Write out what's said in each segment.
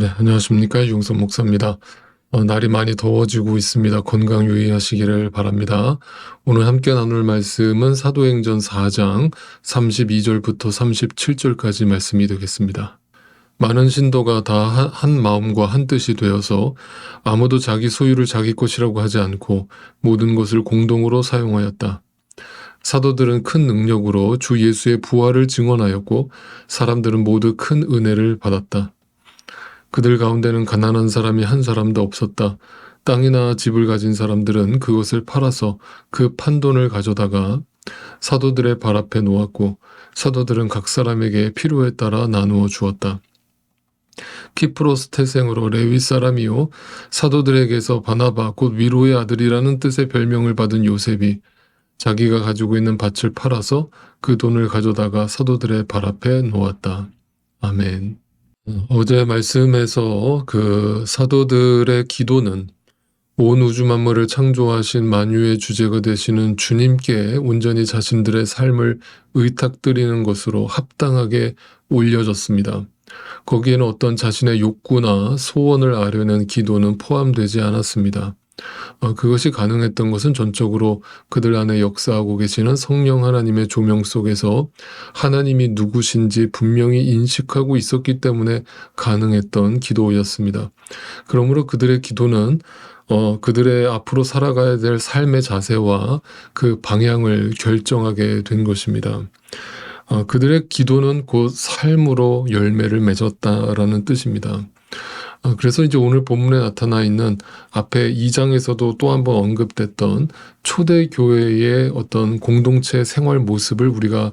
네, 안녕하십니까. 유용선 목사입니다. 날이 많이 더워지고 있습니다. 건강 유의하시기를 바랍니다. 오늘 함께 나눌 말씀은 사도행전 4장 32절부터 37절까지 말씀이 되겠습니다. 많은 신도가 다 한 마음과 한 뜻이 되어서 아무도 자기 소유를 자기 것이라고 하지 않고 모든 것을 공동으로 사용하였다. 사도들은 큰 능력으로 주 예수의 부활을 증언하였고 사람들은 모두 큰 은혜를 받았다. 그들 가운데는 가난한 사람이 한 사람도 없었다. 땅이나 집을 가진 사람들은 그것을 팔아서 그 판돈을 가져다가 사도들의 발 앞에 놓았고 사도들은 각 사람에게 필요에 따라 나누어 주었다. 키프로스 태생으로 레위 사람이요 사도들에게서 바나바 곧 위로의 아들이라는 뜻의 별명을 받은 요셉이 자기가 가지고 있는 밭을 팔아서 그 돈을 가져다가 사도들의 발 앞에 놓았다. 아멘. 어제 말씀에서 그 사도들의 기도는 온 우주 만물을 창조하신 만유의 주제가 되시는 주님께 온전히 자신들의 삶을 의탁드리는 것으로 합당하게 올려졌습니다. 거기에는 어떤 자신의 욕구나 소원을 아뢰는 기도는 포함되지 않았습니다. 그것이 가능했던 것은 전적으로 그들 안에 역사하고 계시는 성령 하나님의 조명 속에서 하나님이 누구신지 분명히 인식하고 있었기 때문에 가능했던 기도였습니다. 그러므로 그들의 기도는 그들의 앞으로 살아가야 될 삶의 자세와 그 방향을 결정하게 된 것입니다. 그들의 기도는 곧 삶으로 열매를 맺었다라는 뜻입니다. 그래서 이제 오늘 본문에 나타나 있는 앞에 2장에서도 또 한 번 언급됐던 초대교회의 어떤 공동체 생활 모습을 우리가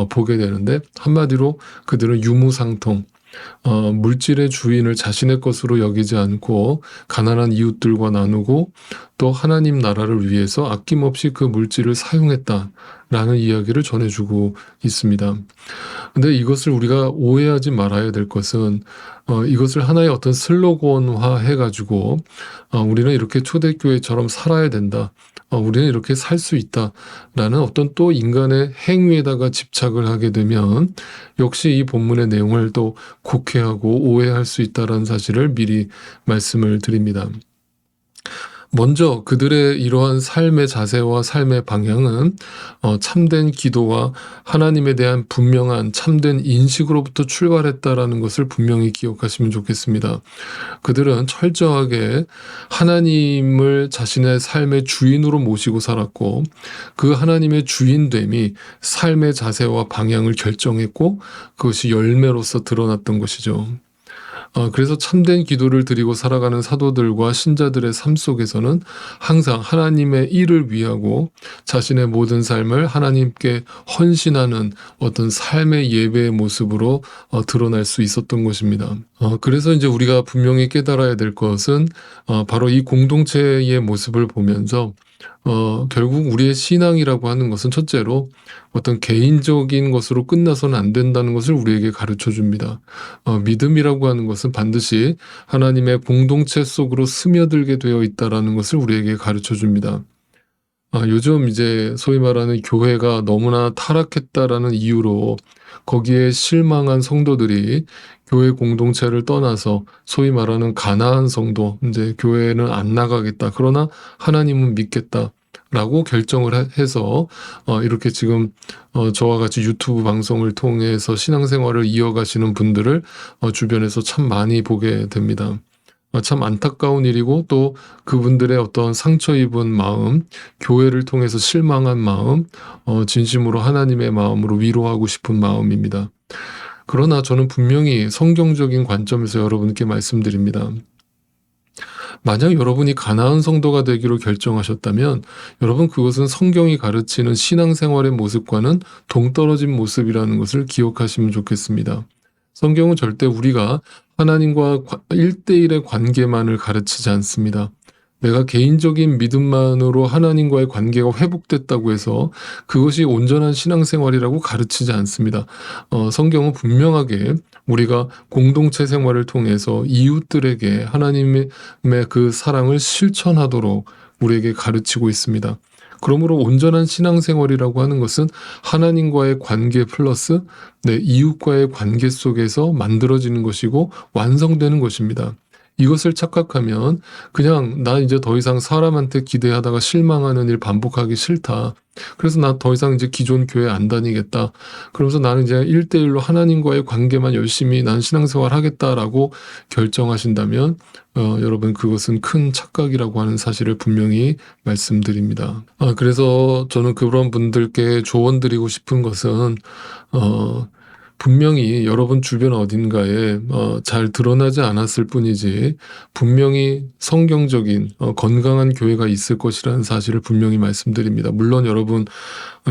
보게 되는데, 한마디로 그들은 유무상통, 물질의 주인을 자신의 것으로 여기지 않고 가난한 이웃들과 나누고 또 하나님 나라를 위해서 아낌없이 그 물질을 사용했다라는 이야기를 전해주고 있습니다. 근데 이것을 우리가 오해하지 말아야 될 것은 이것을 하나의 어떤 슬로건화 해가지고 우리는 이렇게 초대교회처럼 살아야 된다, 우리는 이렇게 살 수 있다라는 어떤 또 인간의 행위에다가 집착을 하게 되면 역시 이 본문의 내용을 또 곡해하고 오해할 수 있다는 사실을 미리 말씀을 드립니다. 먼저 그들의 이러한 삶의 자세와 삶의 방향은 참된 기도와 하나님에 대한 분명한 참된 인식으로부터 출발했다라는 것을 분명히 기억하시면 좋겠습니다. 그들은 철저하게 하나님을 자신의 삶의 주인으로 모시고 살았고 그 하나님의 주인됨이 삶의 자세와 방향을 결정했고 그것이 열매로서 드러났던 것이죠. 그래서 참된 기도를 드리고 살아가는 사도들과 신자들의 삶 속에서는 항상 하나님의 일을 위하고 자신의 모든 삶을 하나님께 헌신하는 어떤 삶의 예배의 모습으로 드러날 수 있었던 것입니다. 그래서 이제 우리가 분명히 깨달아야 될 것은 바로 이 공동체의 모습을 보면서 결국 우리의 신앙이라고 하는 것은 첫째로 어떤 개인적인 것으로 끝나서는 안 된다는 것을 우리에게 가르쳐 줍니다. 믿음이라고 하는 것은 반드시 하나님의 공동체 속으로 스며들게 되어 있다는 것을 우리에게 가르쳐 줍니다. 요즘 이제 소위 말하는 교회가 너무나 타락했다라는 이유로 거기에 실망한 성도들이 교회 공동체를 떠나서 소위 말하는 가나안 성도, 이제 교회는 안 나가겠다, 그러나 하나님은 믿겠다 라고 결정을 해서 이렇게 지금 저와 같이 유튜브 방송을 통해서 신앙생활을 이어가시는 분들을 주변에서 참 많이 보게 됩니다. 참 안타까운 일이고 또 그분들의 어떤 상처 입은 마음, 교회를 통해서 실망한 마음, 진심으로 하나님의 마음으로 위로하고 싶은 마음입니다. 그러나 저는 분명히 성경적인 관점에서 여러분께 말씀드립니다. 만약 여러분이 가나안 성도가 되기로 결정하셨다면 여러분 그것은 성경이 가르치는 신앙생활의 모습과는 동떨어진 모습이라는 것을 기억하시면 좋겠습니다. 성경은 절대 우리가 하나님과 1대1의 관계만을 가르치지 않습니다. 내가 개인적인 믿음만으로 하나님과의 관계가 회복됐다고 해서 그것이 온전한 신앙생활이라고 가르치지 않습니다. 성경은 분명하게 우리가 공동체 생활을 통해서 이웃들에게 하나님의 그 사랑을 실천하도록 우리에게 가르치고 있습니다. 그러므로 온전한 신앙생활이라고 하는 것은 하나님과의 관계 플러스 이웃과의 관계 속에서 만들어지는 것이고 완성되는 것입니다. 이것을 착각하면 그냥 나 이제 더 이상 사람한테 기대하다가 실망하는 일 반복하기 싫다. 그래서 나 더 이상 이제 기존 교회 안 다니겠다. 그러면서 나는 이제 1대1로 하나님과의 관계만 열심히 난 신앙생활 하겠다라고 결정하신다면 여러분 그것은 큰 착각이라고 하는 사실을 분명히 말씀드립니다. 그래서 저는 그런 분들께 조언드리고 싶은 것은 분명히 여러분 주변 어딘가에 잘 드러나지 않았을 뿐이지 분명히 성경적인 건강한 교회가 있을 것이라는 사실을 분명히 말씀드립니다. 물론 여러분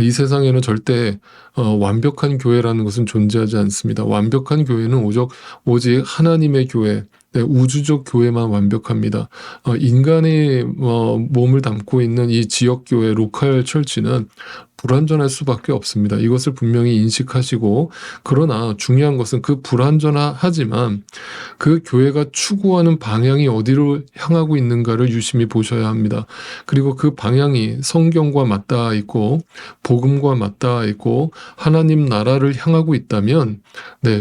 이 세상에는 절대 완벽한 교회라는 것은 존재하지 않습니다. 완벽한 교회는 오직 하나님의 교회, 우주적 교회만 완벽합니다. 인간의 몸을 담고 있는 이 지역교회, 로컬 철치는 불완전할 수밖에 없습니다. 이것을 분명히 인식하시고, 그러나 중요한 것은 그 불완전하지만 그 교회가 추구하는 방향이 어디로 향하고 있는가를 유심히 보셔야 합니다. 그리고 그 방향이 성경과 맞닿아 있고 복음과 맞닿아 있고 하나님 나라를 향하고 있다면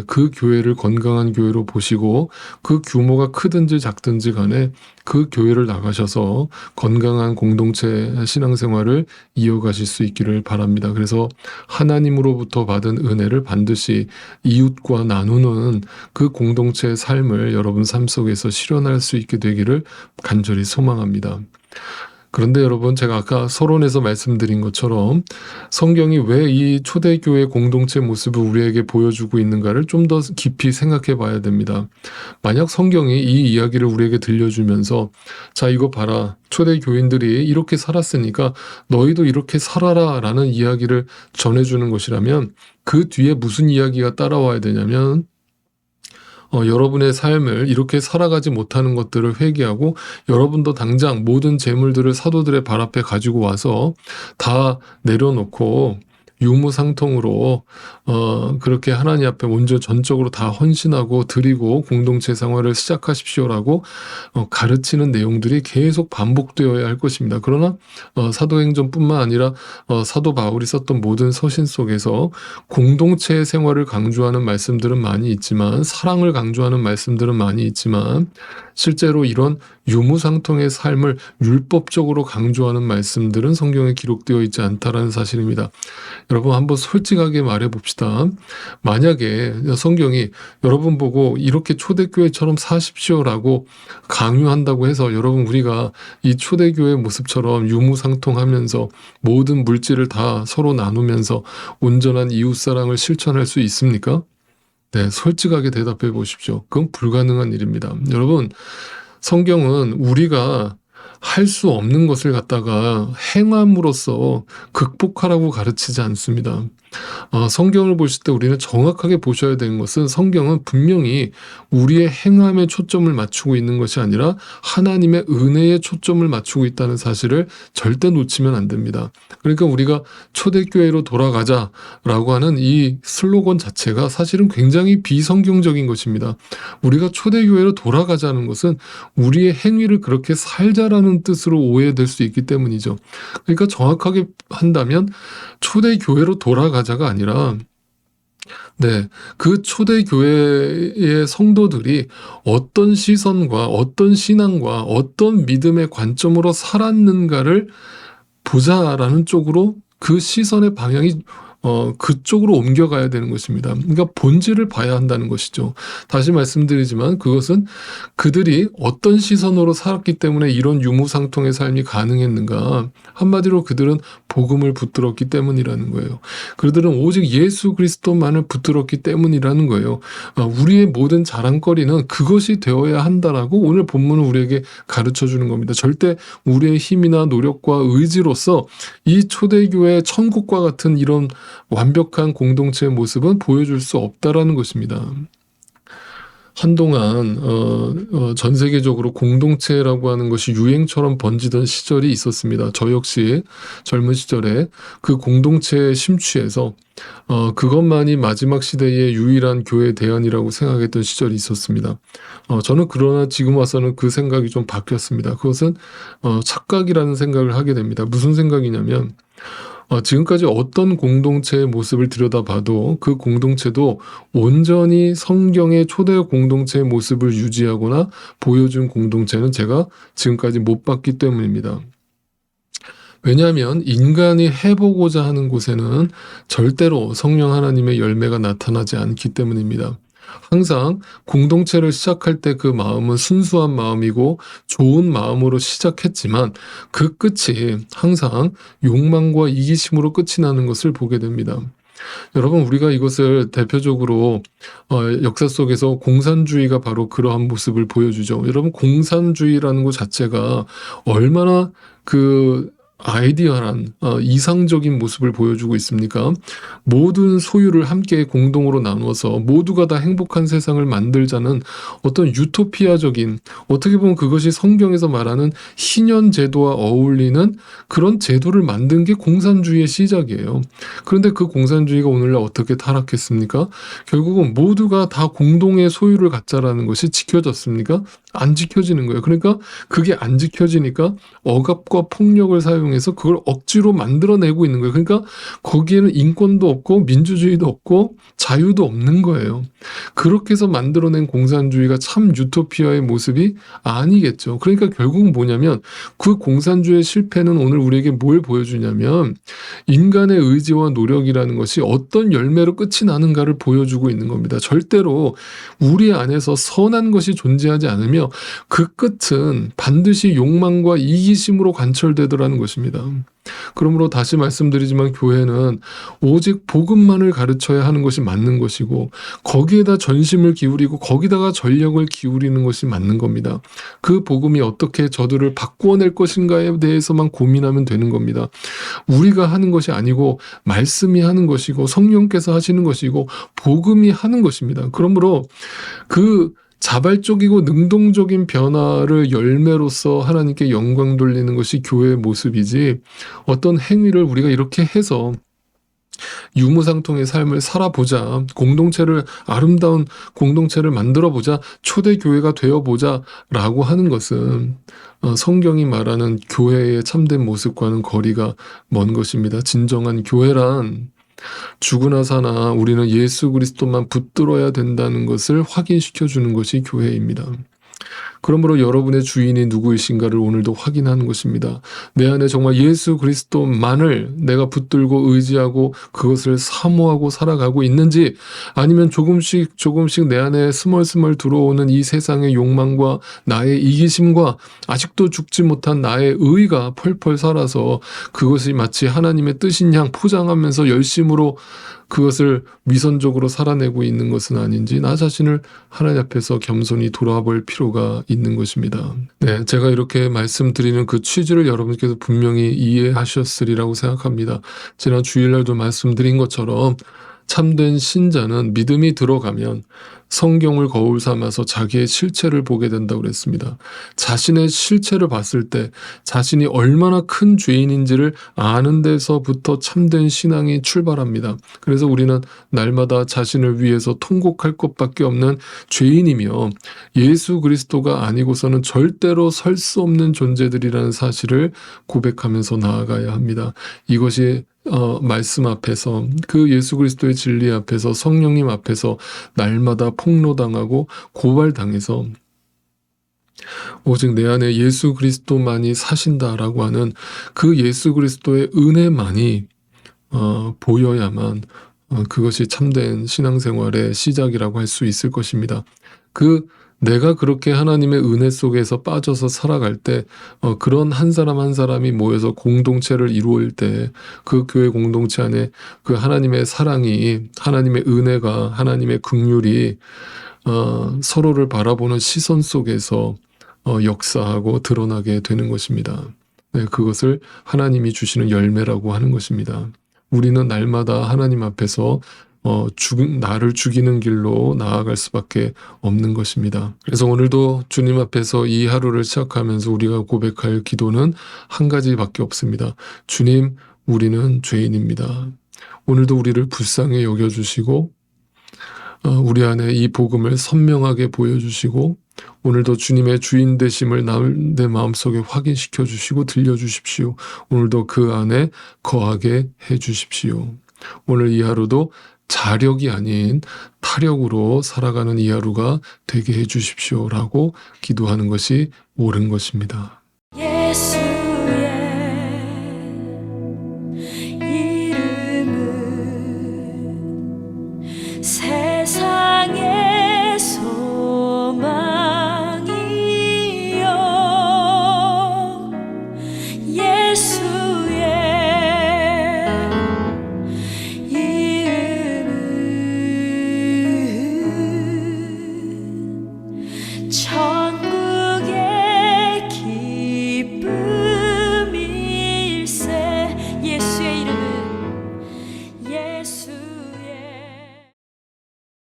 그 교회를 건강한 교회로 보시고 그 규모가 크든지 작든지 간에 그 교회를 나가셔서 건강한 공동체 신앙생활을 이어가실 수 있기를 바랍니다. 그래서 하나님으로부터 받은 은혜를 반드시 이웃과 나누는 그 공동체의 삶을 여러분 삶 속에서 실현할 수 있게 되기를 간절히 소망합니다. 그런데 여러분 제가 아까 서론에서 말씀드린 것처럼 성경이 왜 이 초대교회 공동체 모습을 우리에게 보여주고 있는가를 좀 더 깊이 생각해 봐야 됩니다. 만약 성경이 이 이야기를 우리에게 들려주면서 자 이거 봐라 초대교인들이 이렇게 살았으니까 너희도 이렇게 살아라 라는 이야기를 전해주는 것이라면 그 뒤에 무슨 이야기가 따라와야 되냐면 여러분의 삶을 이렇게 살아가지 못하는 것들을 회개하고 여러분도 당장 모든 재물들을 사도들의 발 앞에 가지고 와서 다 내려놓고 유무상통으로 그렇게 하나님 앞에 온전 전적으로 다 헌신하고 드리고 공동체 생활을 시작하십시오라고 가르치는 내용들이 계속 반복되어야 할 것입니다. 그러나 사도행전뿐만 아니라 사도 바울이 썼던 모든 서신 속에서 공동체의 생활을 강조하는 말씀들은 많이 있지만 사랑을 강조하는 말씀들은 많이 있지만 실제로 이런 유무상통의 삶을 율법적으로 강조하는 말씀들은 성경에 기록되어 있지 않다라는 사실입니다. 여러분 한번 솔직하게 말해봅시다. 만약에 성경이 여러분 보고 이렇게 초대교회처럼 사십시오라고 강요한다고 해서 여러분 우리가 이 초대교회 모습처럼 유무상통하면서 모든 물질을 다 서로 나누면서 온전한 이웃사랑을 실천할 수 있습니까? 솔직하게 대답해 보십시오. 그건 불가능한 일입니다. 여러분 성경은 우리가 할 수 없는 것을 갖다가 행함으로써 극복하라고 가르치지 않습니다. 성경을 보실 때 우리는 정확하게 보셔야 되는 것은 성경은 분명히 우리의 행함에 초점을 맞추고 있는 것이 아니라 하나님의 은혜에 초점을 맞추고 있다는 사실을 절대 놓치면 안 됩니다. 그러니까 우리가 초대교회로 돌아가자라고 하는 이 슬로건 자체가 사실은 굉장히 비성경적인 것입니다. 우리가 초대교회로 돌아가자는 것은 우리의 행위를 그렇게 살자라는 뜻으로 오해될 수 있기 때문이죠. 그러니까 정확하게 한다면 초대교회로 돌아가자가 아니라 그 초대교회의 성도들이 어떤 시선과 어떤 신앙과 어떤 믿음의 관점으로 살았는가를 보자라는 쪽으로 그 시선의 방향이 그쪽으로 옮겨가야 되는 것입니다. 그러니까 본질을 봐야 한다는 것이죠. 다시 말씀드리지만 그것은 그들이 어떤 시선으로 살았기 때문에 이런 유무상통의 삶이 가능했는가. 한마디로 그들은 복음을 붙들었기 때문이라는 거예요. 그들은 오직 예수 그리스도만을 붙들었기 때문이라는 거예요. 우리의 모든 자랑거리는 그것이 되어야 한다라고 오늘 본문은 우리에게 가르쳐주는 겁니다. 절대 우리의 힘이나 노력과 의지로서 이 초대교회 천국과 같은 이런 완벽한 공동체의 모습은 보여줄 수 없다라는 것입니다. 한동안 전 세계적으로 공동체라고 하는 것이 유행처럼 번지던 시절이 있었습니다. 저 역시 젊은 시절에 그 공동체에 심취해서 그것만이 마지막 시대의 유일한 교회 대안이라고 생각했던 시절이 있었습니다. 저는 그러나 지금 와서는 그 생각이 좀 바뀌었습니다. 그것은 착각이라는 생각을 하게 됩니다. 무슨 생각이냐면 지금까지 어떤 공동체의 모습을 들여다봐도 그 공동체도 온전히 성경의 초대 공동체의 모습을 유지하거나 보여준 공동체는 제가 지금까지 못 봤기 때문입니다. 왜냐하면 인간이 해보고자 하는 곳에는 절대로 성령 하나님의 열매가 나타나지 않기 때문입니다. 항상 공동체를 시작할 때 그 마음은 순수한 마음이고 좋은 마음으로 시작했지만 그 끝이 항상 욕망과 이기심으로 끝이 나는 것을 보게 됩니다. 여러분, 우리가 이것을 대표적으로 역사 속에서 공산주의가 바로 그러한 모습을 보여주죠. 여러분, 공산주의라는 것 자체가 얼마나 아이디어한 이상적인 모습을 보여주고 있습니까? 모든 소유를 함께 공동으로 나누어서 모두가 다 행복한 세상을 만들자는 어떤 유토피아적인, 어떻게 보면 그것이 성경에서 말하는 희년 제도와 어울리는 그런 제도를 만든 게 공산주의의 시작이에요. 그런데 그 공산주의가 오늘날 어떻게 타락했습니까? 결국은 모두가 다 공동의 소유를 갖자라는 것이 지켜졌습니까? 안 지켜지는 거예요. 그러니까 그게 안 지켜지니까 억압과 폭력을 사용해서 그걸 억지로 만들어내고 있는 거예요. 그러니까 거기에는 인권도 없고 민주주의도 없고 자유도 없는 거예요. 그렇게 해서 만들어낸 공산주의가 참 유토피아의 모습이 아니겠죠. 그러니까 결국은 뭐냐면 그 공산주의의 실패는 오늘 우리에게 뭘 보여주냐면 인간의 의지와 노력이라는 것이 어떤 열매로 끝이 나는가를 보여주고 있는 겁니다. 절대로 우리 안에서 선한 것이 존재하지 않으며 그 끝은 반드시 욕망과 이기심으로 관철되더라는 것입니다. 그러므로 다시 말씀드리지만 교회는 오직 복음만을 가르쳐야 하는 것이 맞는 것이고 거기에다 전심을 기울이고 거기다가 전력을 기울이는 것이 맞는 겁니다. 그 복음이 어떻게 저들을 바꾸어낼 것인가에 대해서만 고민하면 되는 겁니다. 우리가 하는 것이 아니고 말씀이 하는 것이고 성령께서 하시는 것이고 복음이 하는 것입니다. 그러므로 그 자발적이고 능동적인 변화를 열매로서 하나님께 영광 돌리는 것이 교회의 모습이지 어떤 행위를 우리가 이렇게 해서 유무상통의 삶을 살아보자, 아름다운 공동체를 만들어보자, 초대교회가 되어보자 라고 하는 것은 성경이 말하는 교회의 참된 모습과는 거리가 먼 것입니다. 진정한 교회란 죽으나 사나 우리는 예수 그리스도만 붙들어야 된다는 것을 확인시켜 주는 것이 교회입니다. 그러므로 여러분의 주인이 누구이신가를 오늘도 확인하는 것입니다. 내 안에 정말 예수 그리스도만을 내가 붙들고 의지하고 그것을 사모하고 살아가고 있는지, 아니면 조금씩 내 안에 스멀스멀 들어오는 이 세상의 욕망과 나의 이기심과 아직도 죽지 못한 나의 의가 펄펄 살아서 그것이 마치 하나님의 뜻인 양 포장하면서 열심으로 그것을 위선적으로 살아내고 있는 것은 아닌지 나 자신을 하나님 앞에서 겸손히 돌아와 볼 필요가 있는 것입니다. 네, 제가 이렇게 말씀드리는 그 취지를 여러분께서 분명히 이해하셨으리라고 생각합니다. 지난 주일날도 말씀드린 것처럼 참된 신자는 믿음이 들어가면 성경을 거울 삼아서 자기의 실체를 보게 된다고 그랬습니다. 자신의 실체를 봤을 때 자신이 얼마나 큰 죄인인지를 아는 데서부터 참된 신앙이 출발합니다. 그래서 우리는 날마다 자신을 위해서 통곡할 것밖에 없는 죄인이며 예수 그리스도가 아니고서는 절대로 설 수 없는 존재들이라는 사실을 고백하면서 나아가야 합니다. 이것이 말씀 앞에서, 그 예수 그리스도의 진리 앞에서, 성령님 앞에서 날마다 폭로당하고 고발당해서 오직 내 안에 예수 그리스도만이 사신다라고 하는 그 예수 그리스도의 은혜만이 보여야만 그것이 참된 신앙생활의 시작이라고 할 수 있을 것입니다. 내가 그렇게 하나님의 은혜 속에서 빠져서 살아갈 때 그런 한 사람 한 사람이 모여서 공동체를 이루을 때 그 교회 공동체 안에 그 하나님의 사랑이, 하나님의 은혜가, 하나님의 긍휼이 서로를 바라보는 시선 속에서 역사하고 드러나게 되는 것입니다. 네, 그것을 하나님이 주시는 열매라고 하는 것입니다. 우리는 날마다 하나님 앞에서 나를 죽이는 길로 나아갈 수밖에 없는 것입니다. 그래서 오늘도 주님 앞에서 이 하루를 시작하면서 우리가 고백할 기도는 한 가지밖에 없습니다. 주님, 우리는 죄인입니다. 오늘도 우리를 불쌍히 여겨주시고 우리 안에 이 복음을 선명하게 보여주시고 오늘도 주님의 주인 되심을 내 마음속에 확인시켜 주시고 들려주십시오. 오늘도 그 안에 거하게 해주십시오. 오늘 이 하루도 자력이 아닌 타력으로 살아가는 이 하루가 되게 해주십시오라고 기도하는 것이 옳은 것입니다. 예수